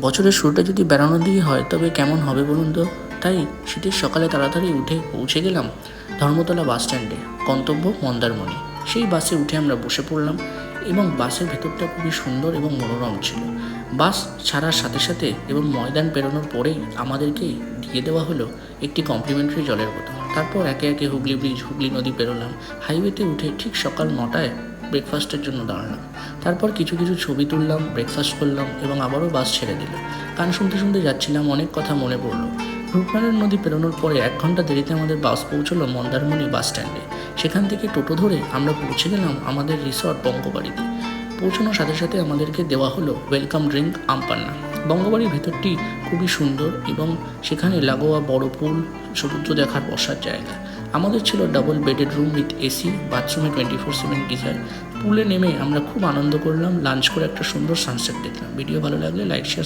বছরের শুরুটা যদি বেড়ানো দিয়ে হয় তবে কেমন হবে বলুন তো। তাই শীতের সকালে তাড়াতাড়ি উঠে পৌঁছে গেলাম ধর্মতলা বাস স্ট্যান্ডে, গন্তব্য মন্দারমণি। সেই বাসে উঠে আমরা বসে পড়লাম এবং বাসের ভেতরটা খুবই সুন্দর এবং মনোরম ছিল। বাস ছাড়ার সাথে সাথে এবং ময়দান পেরোনোর পরেই আমাদেরকে দিয়ে দেওয়া হলো একটি কমপ্লিমেন্টারি জলের বোতল। তারপর একে একে হুগলি ব্রিজ, হুগলি নদী পেরোলাম। হাইওয়েতে উঠে ঠিক সকাল 9টায় ব্রেকফাস্টের জন্য দাঁড়ালাম। তারপর কিছু ছবি তুললাম, ব্রেকফাস্ট করলাম এবং আবারও বাস ছেড়ে দিল। গান শুনতে শুনতে যাচ্ছিলাম, অনেক কথা মনে পড়লো। রূপনারায়ণ নদী পেরোনোর পরে 1 ঘন্টা দেরিতে আমাদের বাস পৌঁছলো মন্দারমণি বাস স্ট্যান্ডে। সেখান থেকে টোটো ধরে আমরা পৌঁছে গেলাম আমাদের রিসর্ট বঙ্গবাড়িতে। পৌঁছানোর সাথে সাথে আমাদেরকে দেওয়া হলো ওয়েলকাম ড্রিঙ্ক আমপান্না। বঙ্গবাড়ির ভেতরটি খুবই সুন্দর এবং সেখানে লাগোয়া বড় পুল, সমুদ্র দেখার বসার জায়গা। আমাদের ছিল double bedded room with AC, বাথরুমে 24/7 গিজার। পুলে নেমে আমরা খুব আনন্দ করলাম, লাঞ্চ করে একটা সুন্দর সানসেট দেখলাম। ভিডিও ভালো লাগলে লাইক শেয়ার